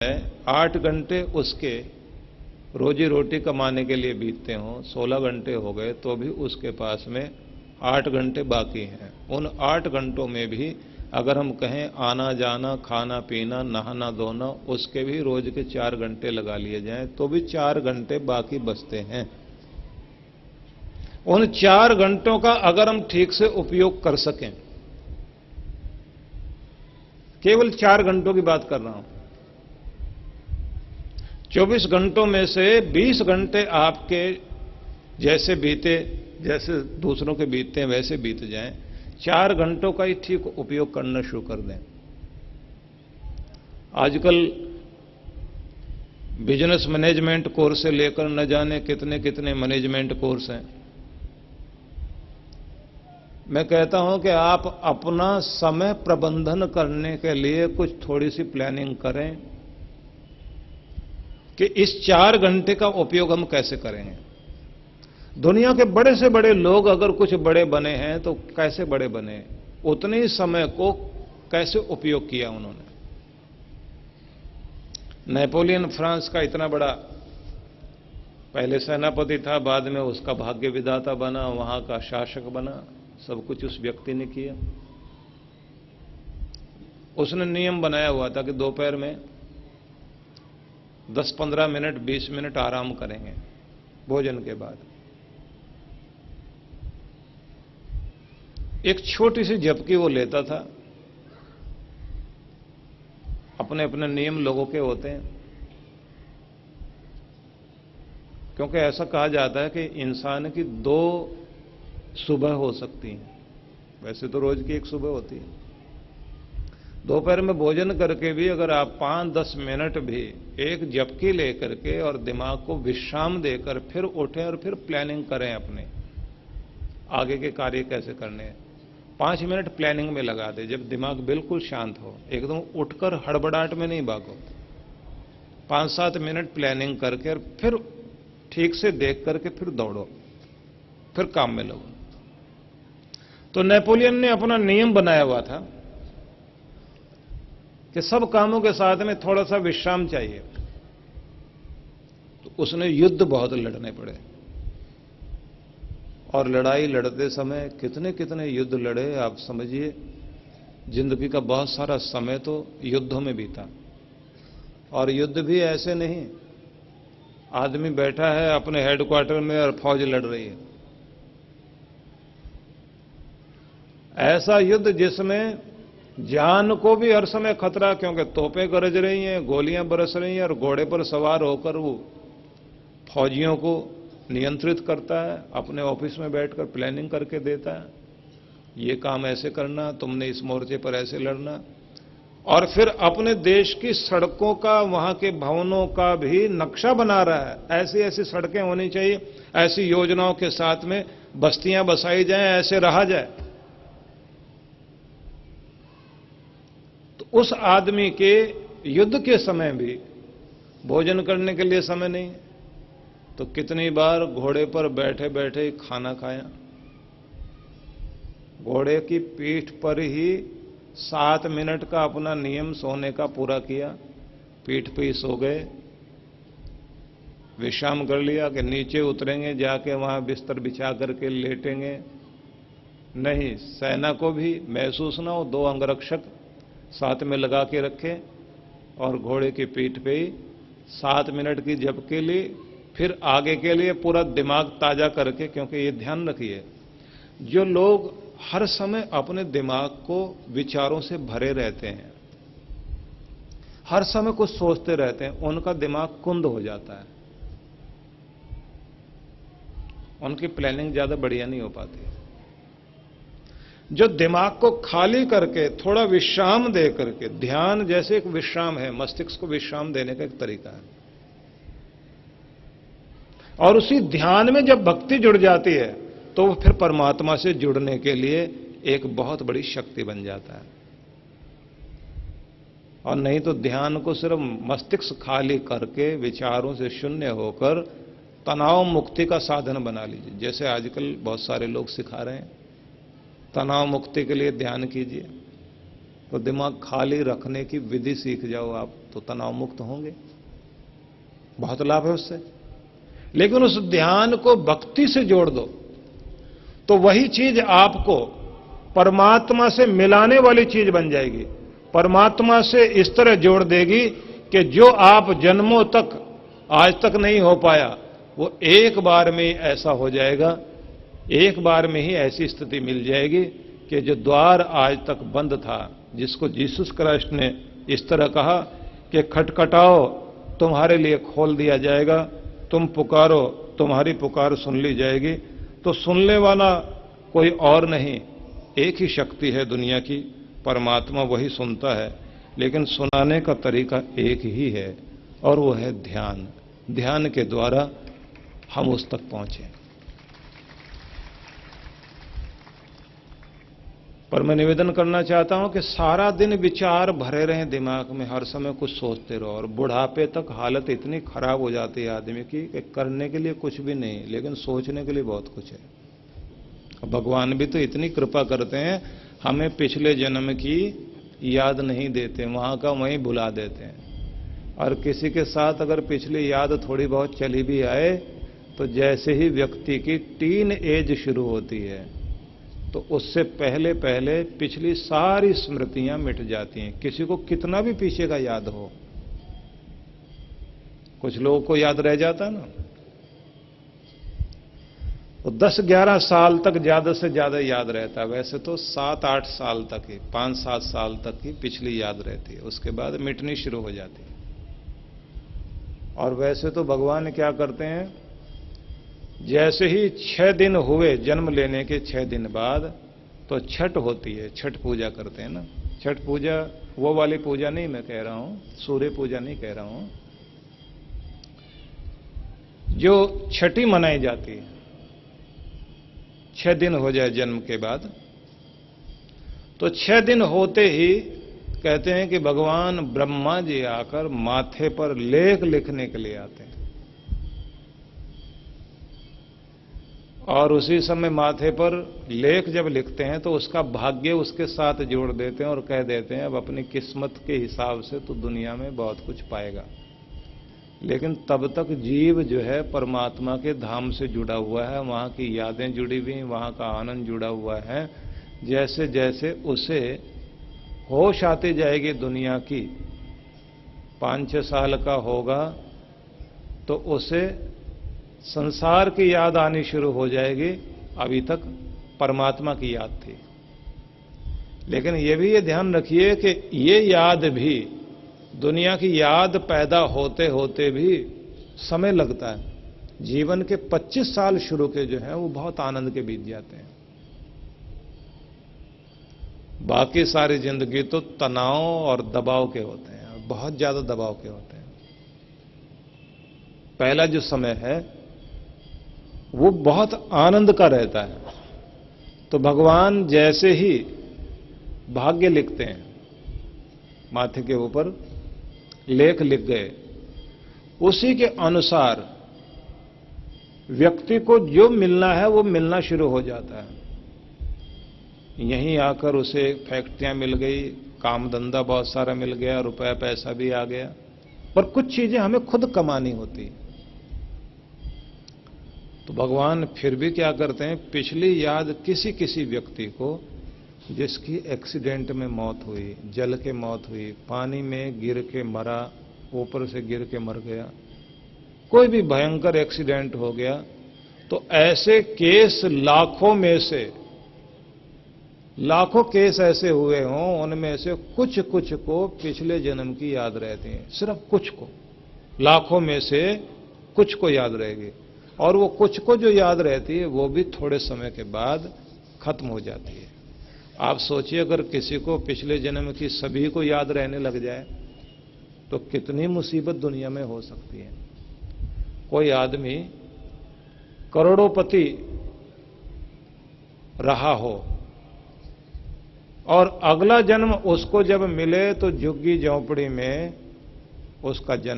8 घंटे उसके रोजी रोटी कमाने के लिए बीतते हों, 16 घंटे हो गए तो भी उसके पास में 8 घंटे बाकी हैं। उन 8 घंटों में भी अगर हम कहें आना जाना, खाना पीना, नहाना धोना, उसके भी रोज के 4 घंटे लगा लिए जाएं तो भी 4 घंटे बाकी बचते हैं। उन 4 घंटों का अगर हम ठीक से उपयोग कर सकें, केवल 4 घंटों की बात कर रहा हूं, 24 घंटों में से 20 घंटे आपके जैसे बीते, जैसे दूसरों के बीतते हैं वैसे बीत जाएं, 4 घंटों का ही ठीक उपयोग करना शुरू कर दें। आजकल बिजनेस मैनेजमेंट कोर्स से लेकर न जाने कितने कितने मैनेजमेंट कोर्स हैं। मैं कहता हूं कि आप अपना समय प्रबंधन करने के लिए कुछ थोड़ी सी प्लानिंग करें कि इस 4 घंटे का उपयोग हम कैसे करेंगे। दुनिया के बड़े से बड़े लोग अगर कुछ बड़े बने हैं तो कैसे बड़े बने, उतने ही समय को कैसे उपयोग किया उन्होंने। नेपोलियन फ्रांस का इतना बड़ा पहले सेनापति था, बाद में उसका भाग्य विधाता बना, वहां का शासक बना, सब कुछ उस व्यक्ति ने किया। उसने नियम बनाया हुआ था कि दोपहर में 10-15 मिनट 20 मिनट आराम करेंगे भोजन के बाद। एक छोटी सी झपकी वो लेता था। अपने अपने नियम लोगों के होते हैं, क्योंकि ऐसा कहा जाता है कि इंसान की 2 सुबह हो सकती हैं। वैसे तो रोज की 1 सुबह होती है। दोपहर में भोजन करके भी अगर आप 5-10 मिनट भी एक झपकी लेकर के और दिमाग को विश्राम देकर फिर उठें और फिर प्लानिंग करें अपने आगे के कार्य कैसे करने हैं। 5 मिनट प्लानिंग में लगा दे, जब दिमाग बिल्कुल शांत हो, एकदम उठकर हड़बड़ाहट में नहीं भागो। 5-7 मिनट प्लानिंग करके और फिर ठीक से देख करके फिर दौड़ो, फिर काम में लगो। तो नेपोलियन ने अपना नियम बनाया हुआ था कि सब कामों के साथ में थोड़ा सा विश्राम चाहिए। तो उसने युद्ध बहुत लड़ने पड़े, और लड़ाई लड़ते समय कितने कितने युद्ध लड़े। आप समझिए, जिंदगी का बहुत सारा समय तो युद्धों में बीता। और युद्ध भी ऐसे नहीं आदमी बैठा है अपने हेडक्वार्टर में और फौज लड़ रही है। ऐसा युद्ध जिसमें जान को भी हर समय खतरा, क्योंकि तोपें गरज रही हैं, गोलियां बरस रही हैं, और घोड़े पर सवार होकर वो फौजियों को नियंत्रित करता है, अपने ऑफिस में बैठकर प्लानिंग करके देता है, ये काम ऐसे करना, तुमने इस मोर्चे पर ऐसे लड़ना। और फिर अपने देश की सड़कों का, वहां के भवनों का भी नक्शा बना रहा है। ऐसी ऐसी सड़कें होनी चाहिए, ऐसी योजनाओं के साथ में बस्तियां बसाई जाएं, ऐसे रहा जाए। तो उस आदमी के युद्ध के समय भी भोजन करने के लिए समय नहीं, तो कितनी बार घोड़े पर बैठे बैठे खाना खाया। घोड़े की पीठ पर ही 7 मिनट का अपना नियम सोने का पूरा किया, पीठ पे ही सो गए, विश्राम कर लिया कि नीचे उतरेंगे, जाके वहां बिस्तर बिछा करके लेटेंगे। नहीं, सेना को भी महसूस ना हो, 2 अंगरक्षक साथ में लगा के रखे और घोड़े की पीठ पे ही 7 मिनट की झपकी ली, फिर आगे के लिए पूरा दिमाग ताजा करके। क्योंकि ये ध्यान रखिए, जो लोग हर समय अपने दिमाग को विचारों से भरे रहते हैं, हर समय कुछ सोचते रहते हैं, उनका दिमाग कुंद हो जाता है, उनकी प्लानिंग ज्यादा बढ़िया नहीं हो पाती। जो दिमाग को खाली करके थोड़ा विश्राम दे करके, ध्यान जैसे एक विश्राम है, मस्तिष्क को विश्राम देने का एक तरीका है, और उसी ध्यान में जब भक्ति जुड़ जाती है तो वो फिर परमात्मा से जुड़ने के लिए एक बहुत बड़ी शक्ति बन जाता है। और नहीं तो ध्यान को सिर्फ मस्तिष्क खाली करके, विचारों से शून्य होकर तनाव मुक्ति का साधन बना लीजिए, जैसे आजकल बहुत सारे लोग सिखा रहे हैं। तनाव मुक्ति के लिए ध्यान कीजिए, तो दिमाग खाली रखने की विधि सीख जाओ आप, तो तनाव मुक्त होंगे, बहुत लाभ है उससे। लेकिन उस ध्यान को भक्ति से जोड़ दो तो वही चीज आपको परमात्मा से मिलाने वाली चीज बन जाएगी, परमात्मा से इस तरह जोड़ देगी कि जो आप जन्मों तक आज तक नहीं हो पाया वो एक बार में ऐसा हो जाएगा, एक बार में ही ऐसी स्थिति मिल जाएगी कि जो द्वार आज तक बंद था, जिसको जीसस क्राइस्ट ने इस तरह कहा कि खटखटाओ तुम्हारे लिए खोल दिया जाएगा, तुम पुकारो तुम्हारी पुकार सुन ली जाएगी। तो सुनने वाला कोई और नहीं, एक ही शक्ति है दुनिया की, परमात्मा वही सुनता है, लेकिन सुनाने का तरीका एक ही है और वो है ध्यान। ध्यान के द्वारा हम उस तक पहुंचे। पर मैं निवेदन करना चाहता हूं कि सारा दिन विचार भरे रहें दिमाग में, हर समय कुछ सोचते रहो, और बुढ़ापे तक हालत इतनी खराब हो जाती है आदमी की कि करने के लिए कुछ भी नहीं, लेकिन सोचने के लिए बहुत कुछ है। भगवान भी तो इतनी कृपा करते हैं, हमें पिछले जन्म की याद नहीं देते, वहां का वहीं भुला देते हैं। और किसी के साथ अगर पिछली याद थोड़ी बहुत चली भी आए तो जैसे ही व्यक्ति की टीन एज शुरू होती है तो उससे पहले पहले पिछली सारी स्मृतियां मिट जाती हैं। किसी को कितना भी पीछे का याद हो, कुछ लोगों को याद रह जाता है ना, तो 10-11 साल तक ज्यादा से ज्यादा याद रहता है। वैसे तो 7-8 साल तक ही, 5-7 साल तक ही पिछली याद रहती है, उसके बाद मिटनी शुरू हो जाती है। और वैसे तो भगवान क्या करते हैं, जैसे ही 6 दिन हुए जन्म लेने के 6 दिन बाद तो छठ होती है, छठ पूजा करते हैं ना। छठ पूजा वो वाली पूजा नहीं मैं कह रहा हूं, सूर्य पूजा नहीं कह रहा हूं, जो छठी मनाई जाती है 6 दिन हो जाए जन्म के बाद। तो 6 दिन होते ही कहते हैं कि भगवान ब्रह्मा जी आकर माथे पर लेख लिखने के लिए आते हैं, और उसी समय माथे पर लेख जब लिखते हैं तो उसका भाग्य उसके साथ जोड़ देते हैं और कह देते हैं अब अपनी किस्मत के हिसाब से तो दुनिया में बहुत कुछ पाएगा। लेकिन तब तक जीव जो है परमात्मा के धाम से जुड़ा हुआ है, वहां की यादें जुड़ी हुई, वहां का आनंद जुड़ा हुआ है। जैसे जैसे उसे होश आती जाएगी दुनिया की, 5-6 साल का होगा तो उसे संसार की याद आनी शुरू हो जाएगी, अभी तक परमात्मा की याद थी। लेकिन ये भी ये ध्यान रखिए कि ये याद भी, दुनिया की याद पैदा होते होते भी समय लगता है। जीवन के 25 साल शुरू के जो हैं वो बहुत आनंद के बीत जाते हैं, बाकी सारी जिंदगी तो तनाव और दबाव के होते हैं, बहुत ज्यादा दबाव के होते हैं। पहला जो समय है वो बहुत आनंद का रहता है। तो भगवान जैसे ही भाग्य लिखते हैं, माथे के ऊपर लेख लिख गए, उसी के अनुसार व्यक्ति को जो मिलना है वो मिलना शुरू हो जाता है। यहीं आकर उसे फैक्ट्रियां मिल गई, काम धंधा बहुत सारा मिल गया, रुपया पैसा भी आ गया, पर कुछ चीजें हमें खुद कमानी होती। तो भगवान फिर भी क्या करते हैं, पिछली याद किसी किसी व्यक्ति को जिसकी एक्सीडेंट में मौत हुई, जल के मौत हुई, पानी में गिर के मरा, ऊपर से गिर के मर गया, कोई भी भयंकर एक्सीडेंट हो गया, तो ऐसे केस लाखों में से, लाखों केस ऐसे हुए हों, उनमें से कुछ कुछ को पिछले जन्म की याद रहती है, सिर्फ कुछ को, लाखों में से कुछ को याद रहेगी। और वो कुछ को जो याद रहती है वो भी थोड़े समय के बाद खत्म हो जाती है। आप सोचिए अगर किसी को पिछले जन्म की सभी को याद रहने लग जाए तो कितनी मुसीबत दुनिया में हो सकती है। कोई आदमी करोड़ोंपति रहा हो और अगला जन्म उसको जब मिले तो झुग्गी झोंपड़ी में उसका जन्म